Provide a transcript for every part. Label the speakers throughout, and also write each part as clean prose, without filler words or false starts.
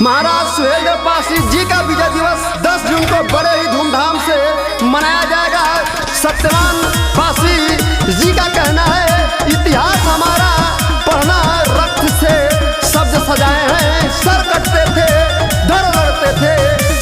Speaker 1: महाराज सुहेलदेव पासी जी का विजय दिवस 10 जून को बड़े ही धूमधाम से मनाया जाएगा। सत्यवान पासी जी का कहना है, इतिहास हमारा पढ़ना रक्त से शब्द सजाए हैं, सर कटते थे धड़ लड़ते थे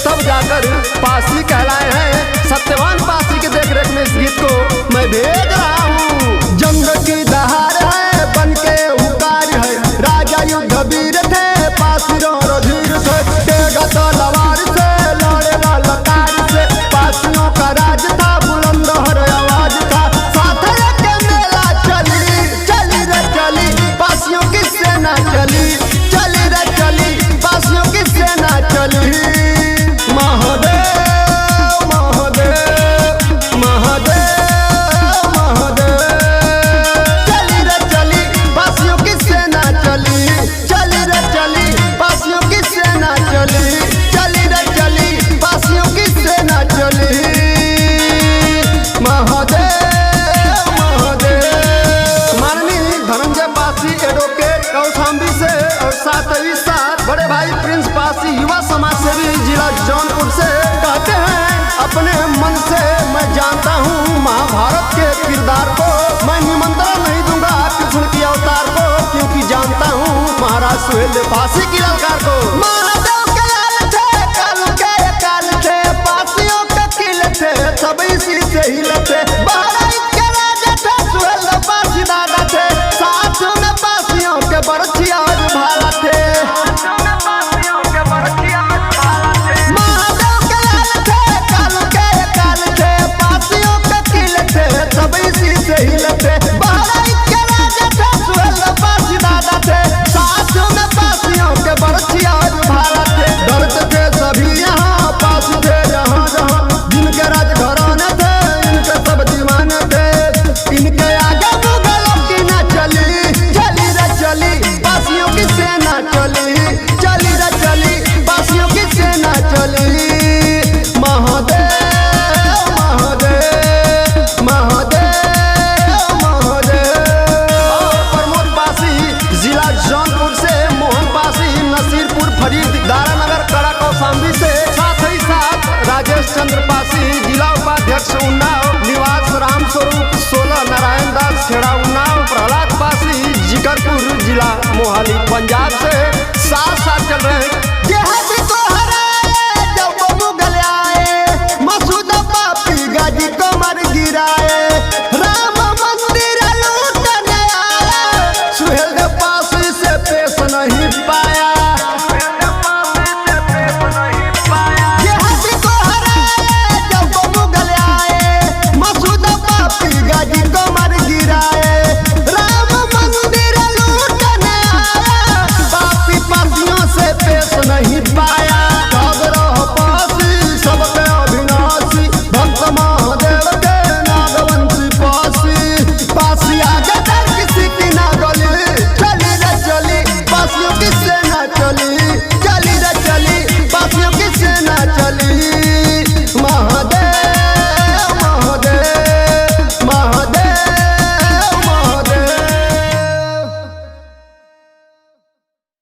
Speaker 1: तब जाकर पासी कहलाए हैं। सत्यवान पासी के देखरेख में इस गीत को मैं भेज रहा हूँ। जंग की दहाड़ है बन के हुकार है, राजा युद्ध वीर थे पासी धीर से, तेगा तलवार से लड़ेगा लकार से, पासियों का राज था बुलंद हर आवाज था, साथ के मेला चली चली रे चली पासियों की सेना चली चली रे चली पासियों की सेना चली। महादेव महादेव महादेव महादेव चली रे चली पासियों की सेना चली चली रे चली पासियों की सेना चली चली रे चली पासियों की सेना चली। महादेव महादेव। माननीय धनंजय पासी एडवोकेट कौशाम्बी से और साथ ही साथ बड़े भाई प्रिंस पासी युवा समाज सेवी जिला जौनपुर से कहते हैं, अपने मन से मैं जानता हूँ महाभारत के किरदार को, मैं निमंत्रण नहीं दूंगा कृष्ण की अवतार को, क्योंकि जानता हूँ महाराज सुहेलदेव पासी की ललकार को। महादेव के लाल थे काल थे पासियों के किल थे सब इसी से हिले थे, बहराइच के राजा थे सुहेलदेव पासी दादा थे, साथ में पासियों के बरछिया भाला थे। महादेव के लाल थे काल थे पासियों के किल थे सब इसी से हिले थे, बहराइच के राजा थे सुहेलदेव पासी दादा थे, साथ में पासियों के बरछिया भाला थे। डरते थे सभी यहाँ पास थे जहाँ जहाँ, जिनके राज घराने थे इनके सब दीवाने थे, इनके आगे मुगलों की न चली चली रे चली पासियों की सेना चली चली रे चली पासियों की सेना चली। महादेव महादेव महादेव महादेव। और प्रमोद पासी जिला जौनपुर से, मोहन पासी नसीरपुर फरीद दारानगर कड़ा कौशाम्बी से, साथ ही साथ राजेश चंद्र पासी जिला उपाध्यक्ष उन्नाव, निवास राम स्वरूप 16 नारायण दास खेड़ा उन्नाव, प्रहलाद पासी जिकरपुर जिला मोहाली पंजाब से साथ साथ चल रहे हैं। देहाती को हराए जब मुगल आए, मसूद पापी गाजी को मर गिराए,